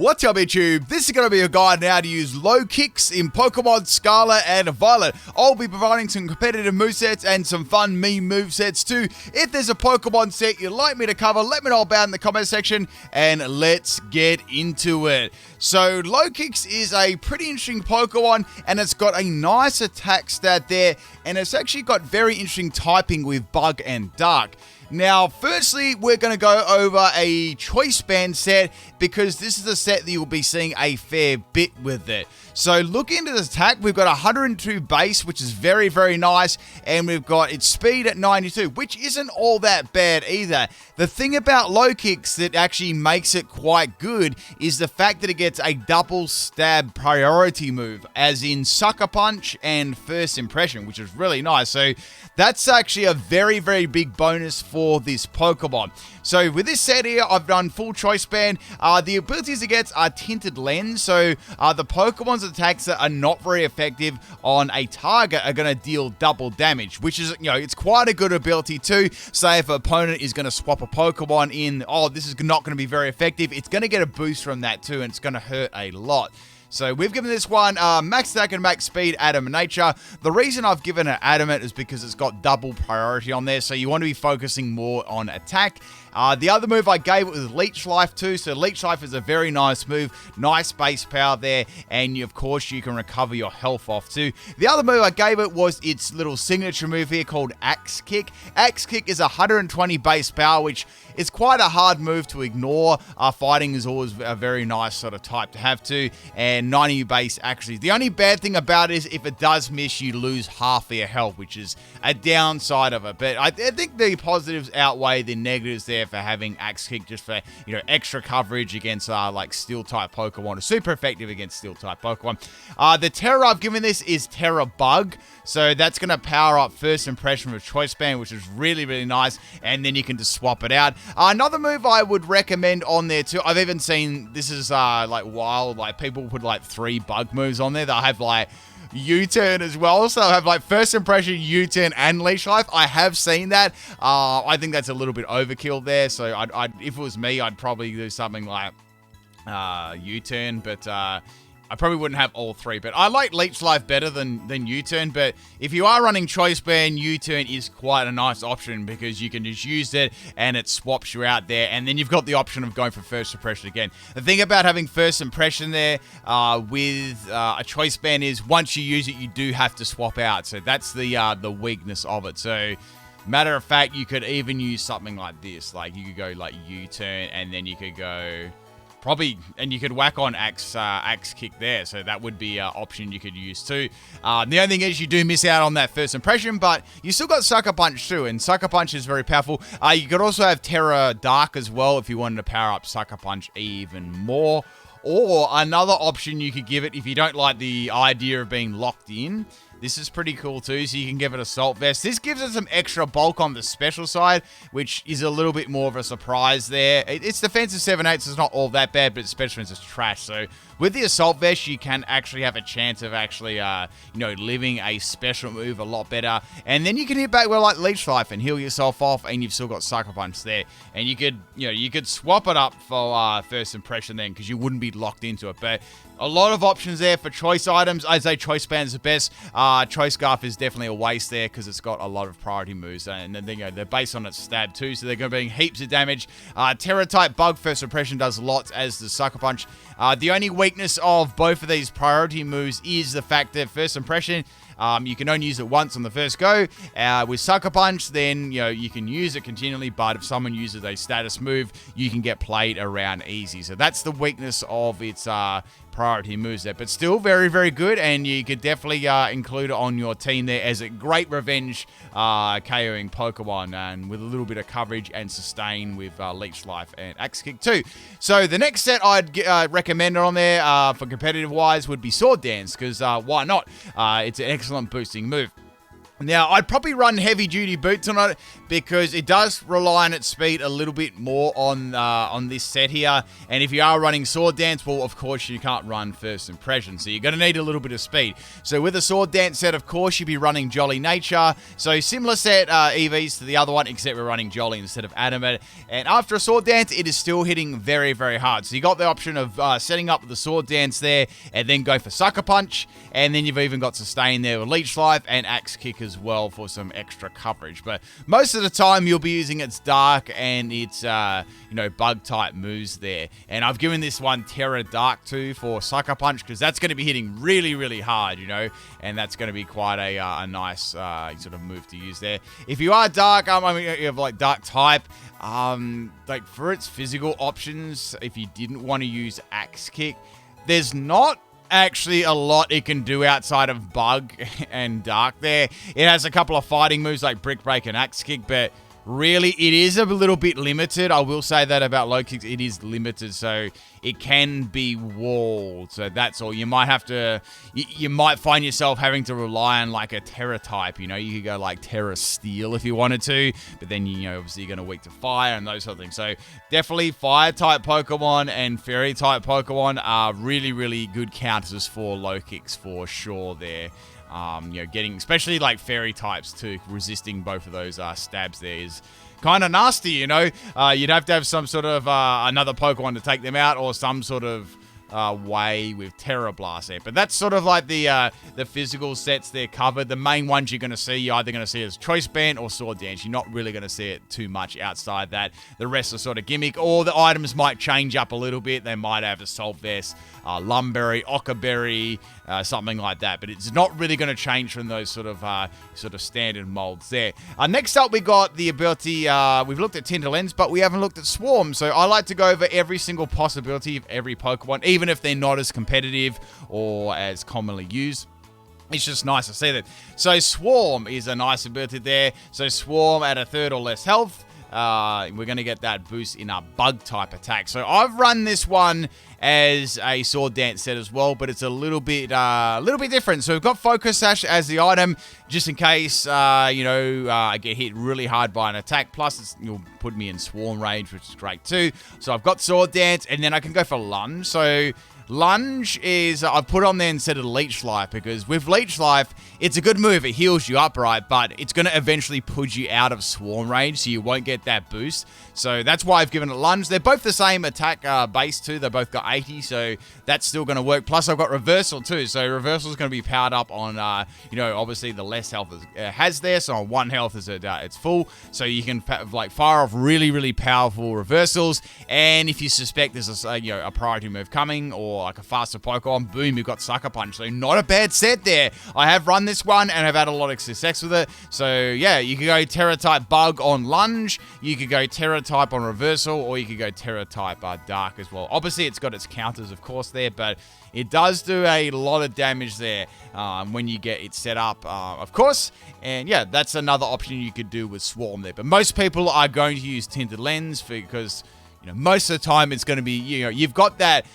What's up, YouTube? This is going to be a guide now to use Lokix in Pokemon Scarlet and Violet. I'll be providing some competitive movesets and some fun meme movesets too. If there's a Pokemon set you'd like me to cover, let me know about it in the comment section, and let's get into it. So Lokix is a pretty interesting Pokemon, and it's got a nice attack stat there, and it's actually got very interesting typing with Bug and Dark. Now, firstly, we're going to go over a choice band set because this is a set that you'll be seeing a fair bit with it. So, looking into this attack, we've got 102 base, which is very, very nice, and we've got its speed at 92, which isn't all that bad either. The thing about Lokix that actually makes it quite good is the fact that it gets a double stab priority move, as in Sucker Punch and First Impression, which is really nice. So, that's actually a very, very big bonus for this Pokemon. So with this set here, I've done full choice band. The abilities it gets are Tinted Lens, so the Pokemon's attacks that are not very effective on a target are going to deal double damage, which is, it's quite a good ability too. Say if an opponent is going to swap a Pokemon in, this is not going to be very effective, it's going to get a boost from that too, and it's going to hurt a lot. So we've given this one max attack and max speed, Adamant Nature. The reason I've given it Adamant is because it's got double priority on there, so you want to be focusing more on attack. The other move I gave it was Leech Life too, so Leech Life is a very nice move, nice base power there, and of course you can recover your health off too. The other move I gave it was its little signature move here called Axe Kick. Axe Kick is 120 base power, which is quite a hard move to ignore. Fighting is always a very nice sort of type to have too, and 90 base actually. The only bad thing about it is if it does miss, you lose half of your health, which is a downside of it, but I think the positives outweigh the negatives there for having Axe Kick, just for extra coverage against like steel type Pokemon. It's super effective against steel type Pokemon. The Terra I've given this is Terra Bug, so that's going to power up First Impression with Choice Band, which is really, really nice, and then you can just swap it out. Another move I would recommend on there too, I've even seen this is like wild, like people put like 3 bug moves on there. They'll have like U-turn as well, so I have like First Impression, U-turn, and Leech Life. I have seen that. I think that's a little bit overkill there, so I'd if it was me, I'd probably do something like U-turn, but I probably wouldn't have all 3, but I like Leech Life better than U-turn. But if you are running Choice Band, U-turn is quite a nice option because you can just use it and it swaps you out there, and then you've got the option of going for First Impression again. The thing about having First Impression there with a Choice Band is once you use it, you do have to swap out. So that's the weakness of it. So matter of fact, you could even use something like this. Like you could go like U-turn, and then you could go and you could whack on Axe Kick there, so that would be an option you could use too. The only thing is you do miss out on that First Impression, but you still got Sucker Punch too, and Sucker Punch is very powerful. You could also have Terra Dark as well if you wanted to power up Sucker Punch even more. Or another option you could give it if you don't like the idea of being locked in. This is pretty cool too, so you can give it Assault Vest. This gives it some extra bulk on the special side, which is a little bit more of a surprise there. It's defensive 7/8, so it's not all that bad, but its special defense is trash. So with the Assault Vest, you can actually have a chance of actually, living a special move a lot better. And then you can hit back with like Leech Life and heal yourself off, and you've still got Sucker Punch there. And you could swap it up for First Impression then, because you wouldn't be locked into it. But a lot of options there for choice items. I'd say Choice Band is the best. Choice Scarf is definitely a waste there because it's got a lot of priority moves, and then they're based on its stab too, so they're going to bring heaps of damage. Terra type Bug First Impression does lots, as the Sucker Punch. The only weakness of both of these priority moves is the fact that First Impression, you can only use it once on the first go. With Sucker Punch, then you can use it continually, but if someone uses a status move, you can get played around easy. So that's the weakness of its priority moves there, but still very, very good, and you could definitely include it on your team there as a great revenge KOing Pokemon, and with a little bit of coverage and sustain with Leech Life and Axe Kick too. So the next set I'd recommend on there for competitive wise would be Sword Dance, because why not? It's an excellent boosting move. Now, I'd probably run heavy-duty boots on it because it does rely on its speed a little bit more on this set here. And if you are running Sword Dance, well, of course, you can't run First Impression. So you're going to need a little bit of speed. So with a Sword Dance set, of course, you'd be running Jolly Nature. So similar set EVs to the other one, except we're running Jolly instead of Animate. And after a Sword Dance, it is still hitting very, very hard. So you got the option of setting up the Sword Dance there and then go for Sucker Punch. And then you've even got Sustain there with Leech Life and Axe Kick as well for some extra coverage. But most of the time you'll be using its Dark and its bug type moves there. And I've given this one Terra Dark too for Sucker Punch because that's going to be hitting really, really hard, and that's going to be quite a nice sort of move to use there. If you are Dark, you have like Dark type, like for its physical options, if you didn't want to use Axe Kick, there's not actually a lot it can do outside of Bug and Dark there. It has a couple of fighting moves like Brick Break and Axe Kick, but really it is a little bit limited. I will say that about Lokix, it is limited, so it can be walled. So that's all. You might have to, you might find yourself having to rely on like a Terra type, you could go like Terra Steel if you wanted to, but then, obviously you're going to weak to fire and those sort of things. So definitely fire type Pokemon and fairy type Pokemon are really, really good counters for Lokix for sure there. Getting, especially like fairy types too, resisting both of those stabs there is kind of nasty, You'd have to have some sort of another Pokemon to take them out or some sort of way with Terra Blast there. But that's sort of like the physical sets they're covered. The main ones you're going to see, you're either going to see as Choice Band or Sword Dance. You're not really going to see it too much outside that. The rest are sort of Gimmick, or the items might change up a little bit. They might have a Salt Vest, Lumberry, Ockerberry, something like that. But it's not really going to change from those sort of standard molds there. Next up, we got the ability, we've looked at Tinted Lens, but we haven't looked at Swarm. So I like to go over every single possibility of every Pokemon, even if they're not as competitive or as commonly used. It's just nice to see that. So Swarm is a nice ability there. So Swarm at a third or less health. We're going to get that boost in our bug type attack. So I've run this one as a Sword Dance set as well, but it's a little bit different. So we've got Focus Sash as the item, just in case, I get hit really hard by an attack. Plus, you'll put me in Swarm range, which is great too. So I've got Sword Dance, and then I can go for Lunge. So Lunge is, I've put on there instead of Leech Life, because with Leech Life, it's a good move. It heals you up, right? But it's going to eventually put you out of Swarm range, so you won't get that boost. So that's why I've given it Lunge. They're both the same attack base too. They both got 80, so that's still going to work. Plus, I've got Reversal too. So Reversal is going to be powered up on, obviously the less health it has there. So on 1 health is it's full. So you can fire off really, really powerful reversals. And if you suspect there's a priority move coming or like a faster Pokemon, boom, you've got Sucker Punch. So not a bad set there. I have run this one and have had a lot of success with it. So yeah, you could go Terra type Bug on Lunge. You could go Terra type on Reversal, or you could go Terra type Dark as well. Obviously, it's got its counters, of course, there, but it does do a lot of damage there when you get it set up, of course. And yeah, that's another option you could do with Swarm there. But most people are going to use Tinted Lens because most of the time it's going to be, you've got that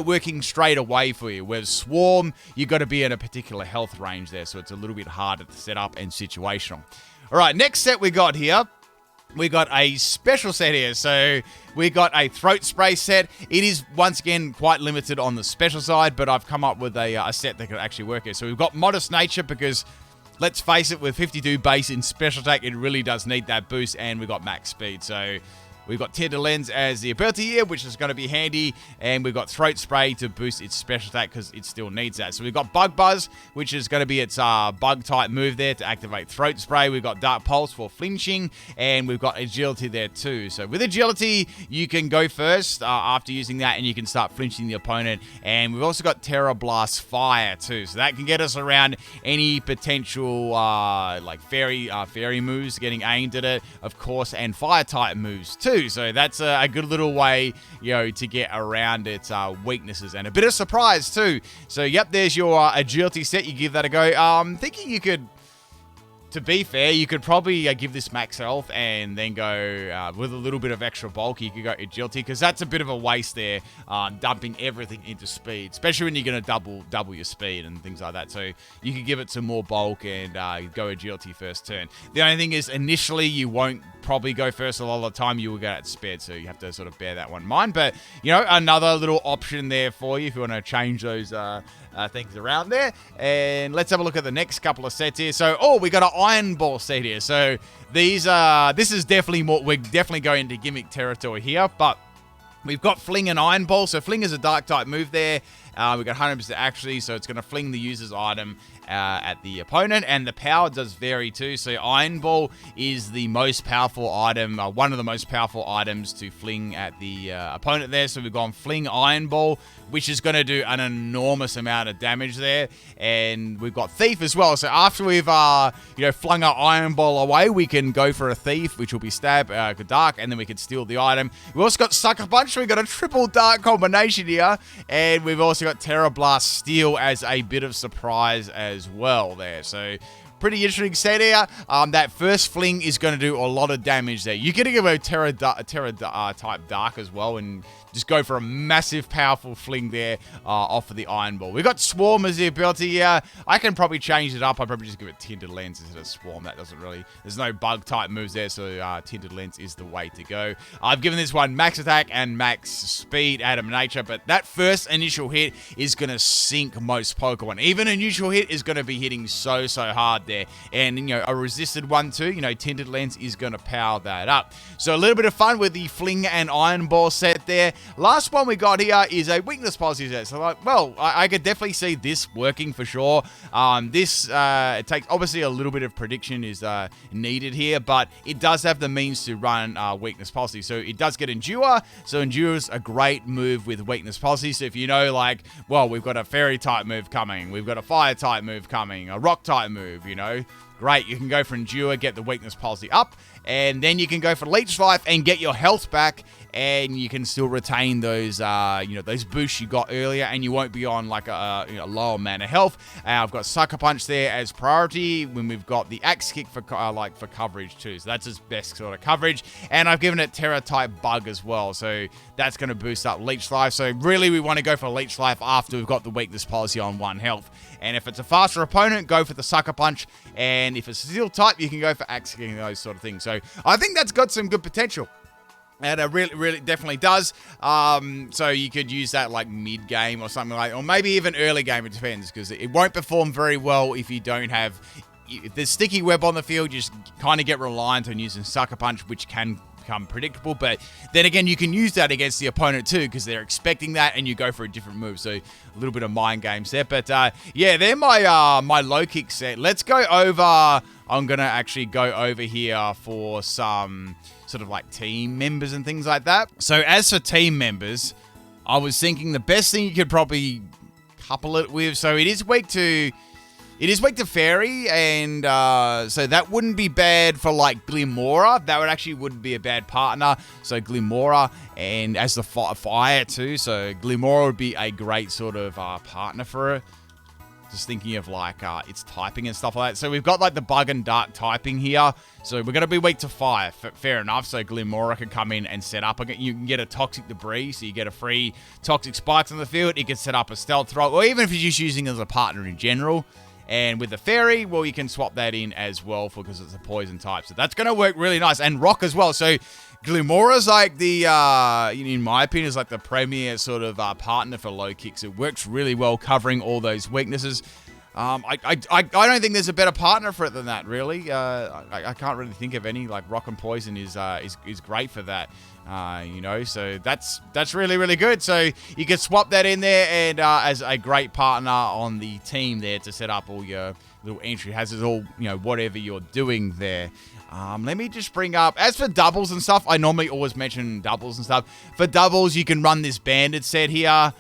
working straight away for you. Whereas Swarm, you've got to be in a particular health range there, so it's a little bit harder to set up and situational. All right, next set we got here. We got a special set here. So we got a Throat Spray set. It is, once again, quite limited on the special side, but I've come up with a set that could actually work here. So we've got Modest Nature because, let's face it, with 52 base in special attack, it really does need that boost, and we've got max speed. So we've got Tinted Lens as the ability here, which is going to be handy. And we've got Throat Spray to boost its special attack because it still needs that. So we've got Bug Buzz, which is going to be its bug type move there to activate Throat Spray. We've got Dark Pulse for flinching. And we've got Agility there too. So with Agility, you can go first after using that, and you can start flinching the opponent. And we've also got Terra Blast Fire too. So that can get us around any potential fairy moves getting aimed at it, of course, and fire type moves too. So that's a good little way, to get around its weaknesses, and a bit of surprise too. So yep, there's your agility set. You give that a go. Thinking you could To be fair, you could probably give this max health and then go with a little bit of extra bulk. You could go agility, because that's a bit of a waste there, dumping everything into speed, especially when you're going to double your speed and things like that. So you could give it some more bulk and go agility first turn. The only thing is, initially, you won't probably go first a lot of the time. You will go at spared, so you have to sort of bear that one in mind. But, you know, another little option there for you if you want to change those things around there. And let's have a look at the next couple of sets here. So, we got an Iron Ball set here. So this is definitely more, we're definitely going into Gimmick territory here, but we've got Fling and Iron Ball. So Fling is a dark type move there. We've got 100% actually, so it's going to fling the user's item at the opponent, and the power does vary too. So Iron Ball is the most powerful item, one of the most powerful items to fling at the opponent there. So we've gone Fling Iron Ball, which is going to do an enormous amount of damage there. And we've got Thief as well. So after we've flung our Iron Ball away, we can go for a Thief, which will be Stab, Dark, and then we can steal the item. We've also got Sucker Punch. So we've got a triple Dark combination here, and we've also got Terra Blast Steel as a bit of surprise as well there. So pretty interesting set here. That first Fling is going to do a lot of damage there. You're going to go Terra type Dark as well, and just go for a massive, powerful Fling there off of the Iron Ball. We've got Swarm as the ability here. I can probably change it up. I'd probably just give it Tinted Lens instead of Swarm. That doesn't really... There's no bug type moves there, so Tinted Lens is the way to go. I've given this one max attack and max speed out of nature, but that first initial hit is going to sink most Pokemon. Even a neutral hit is going to be hitting so hard there. And, you know, a resisted one too, you know, Tinted Lens is going to power that up. So a little bit of fun with the Fling and Iron Ball set there. Last one we got here is a weakness policy set. So, like, well, I could definitely see this working for sure. It takes, obviously, a little bit of prediction is needed here, but it does have the means to run weakness policy. So it does get Endure. So Endure's a great move with weakness policy. So if you know, like, well, we've got a Fairy type move coming, we've got a Fire type move coming, a Rock type move, you know, great, you can go for Endure, get the weakness policy up, and then you can go for Leech Life and get your health back, and you can still retain those, those boosts you got earlier, and you won't be on like a lower mana health. I've got Sucker Punch there as priority when we've got the Axe Kick for coverage too. So that's its best sort of coverage, and I've given it Terra type Bug as well, so that's going to boost up Leech Life. So really, we want to go for Leech Life after we've got the weakness policy on 1 health. And if it's a faster opponent, go for the Sucker Punch. And if it's a Steel type, you can go for Axe Kicking, those sort of things. So I think that's got some good potential. And it really definitely does. So you could use that like mid-game or something like, or maybe even early game, it depends, because it won't perform very well if you don't have... If there's sticky web on the field, you just kind of get reliant on using Sucker Punch, which can become predictable. But then again, you can use that against the opponent too, because they're expecting that, and you go for a different move. So a little bit of mind games there. But yeah, they're my my Lokix set. Let's go over... I'm going to actually go over here for some sort of like team members and things like that. So as for team members, I was thinking the best thing you could probably couple it with. So it is weak to Fairy, and so that wouldn't be bad for like Glimmora. That wouldn't be a bad partner. So Glimmora, and as the fire too. So Glimmora would be a great sort of partner for it. Just thinking of like its typing and stuff like that. So we've got like the Bug and Dark typing here. So we're going to be weak to fire. Fair enough. So Glimmora can come in and set up. You can get a Toxic Debris. So you get a free Toxic Spikes on the field. You can set up a Stealth Rock. Or even if you're just using it as a partner in general. And with the Fairy, well, you can swap that in as well because it's a poison type. So that's going to work really nice. And Rock as well. So Glimmora's like the, in my opinion, is like the premier sort of partner for Lokix. It works really well covering all those weaknesses. I don't think there's a better partner for it than that, really. I can't really think of any. Like Rock and Poison is great for that. So that's really good. So you can swap that in there and as a great partner on the team there to set up all your little entry hazards, all whatever you're doing there. Let me just bring up, as for doubles and stuff, I normally always mention doubles and stuff. For doubles, you can run this banded set here.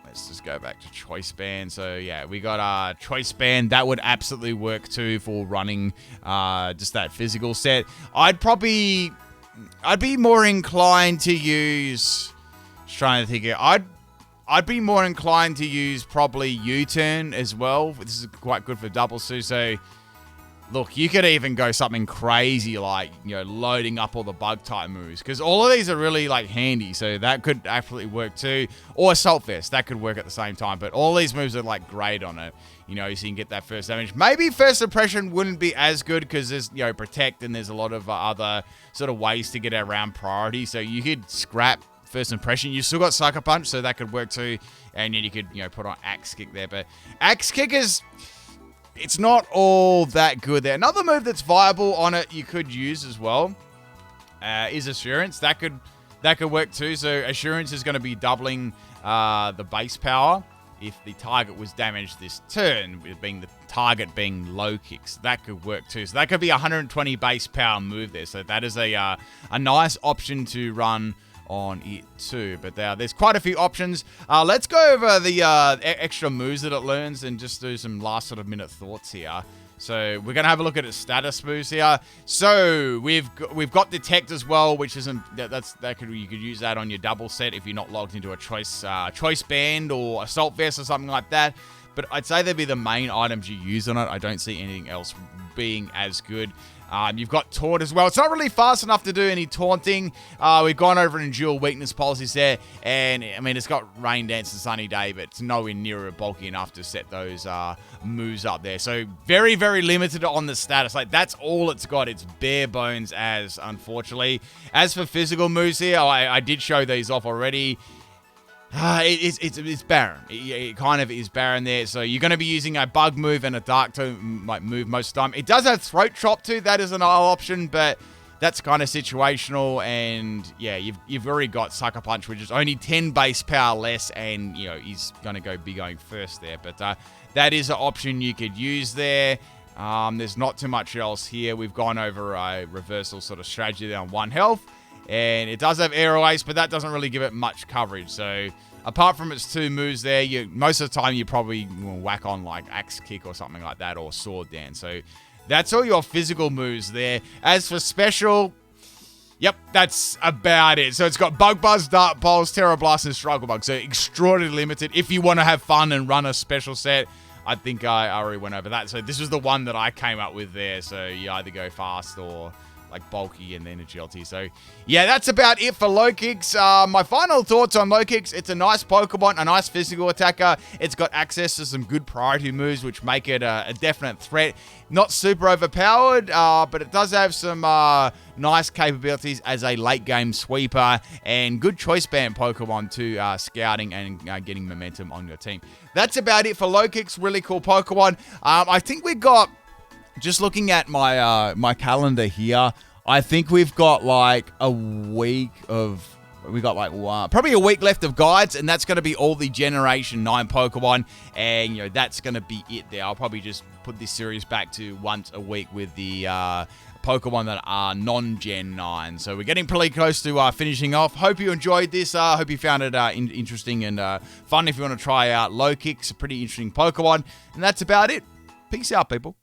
Let's just go back to Choice Band. So yeah, we got Choice Band. That would absolutely work too for running just that physical set. I'd be more inclined to use... Just trying to think here. I'd be more inclined to use probably U-Turn as well. This is quite good for doubles too. So look, you could even go something crazy like, loading up all the bug type moves, because all of these are really like handy, so that could absolutely work too. Or Assault Vest, that could work at the same time, but all these moves are like great on it, so you can get that first damage. Maybe First Impression wouldn't be as good because there's, Protect, and there's a lot of other sort of ways to get around priority, so you could scrap First Impression. You still got Sucker Punch, so that could work too, and then you could, put on Axe Kick there, but Axe Kick it's not all that good there. Another move that's viable on it you could use as well is Assurance. That could work too. So Assurance is going to be doubling the base power if the target was damaged this turn, being the target being Lokix. That could work too. So that could be 120 base power move there. So that is a nice option to run on it too, but there's quite a few options. Let's go over the extra moves that it learns and just do some last sort of minute thoughts here. So we're gonna have a look at its status moves here. So we've got Detect as well, which isn't you could use that on your double set if you're not logged into a choice band or Assault Vest or something like that. But I'd say they'd be the main items you use on it. I don't see anything else being as good. You've got Taunt as well. It's not really fast enough to do any taunting. We've gone over and dual weakness policies there. And, I mean, it's got Rain Dance and Sunny Day, but it's nowhere near bulky enough to set those moves up there. So, very, very limited on the status. Like, that's all it's got. It's bare bones as, unfortunately. As for physical moves here, I did show these off already. It's barren. It kind of is barren there. So you're going to be using a bug move and a dark move most of the time. It does have throat chop too. That is another option, but that's kind of situational. And yeah, you've already got Sucker Punch, which is only 10 base power less, and he's going to be going first there. But that is an option you could use there. There's not too much else here. We've gone over a reversal sort of strategy there on 1 health. And it does have Aero Ace, but that doesn't really give it much coverage. So, apart from its 2 moves there, most of the time you probably will whack on like Axe Kick or something like that, or Sword Dance. So, that's all your physical moves there. As for special, yep, that's about it. So, it's got Bug Buzz, Dart Pulse, Terror Blast, and Struggle Bug. So, extraordinarily limited. If you want to have fun and run a special set, I think I already went over that. So, this was the one that I came up with there. So, you either go fast or like bulky and then agility. So yeah, that's about it for Lokix. My final thoughts on Lokix: it's a nice Pokemon, a nice physical attacker. It's got access to some good priority moves, which make it a definite threat. Not super overpowered, but it does have some nice capabilities as a late game sweeper and good choice band Pokemon to scouting and getting momentum on your team. That's about it for Lokix. Really cool Pokemon. I think we got, just looking at my calendar here, I think we've got like a week of, probably a week left of guides, and that's going to be all the Generation 9 Pokemon, and that's going to be it there. I'll probably just put this series back to once a week with the Pokemon that are non-Gen 9. So we're getting pretty close to finishing off. Hope you enjoyed this. Hope you found it interesting and fun if you want to try out Lokix, a pretty interesting Pokemon. And that's about it. Peace out, people.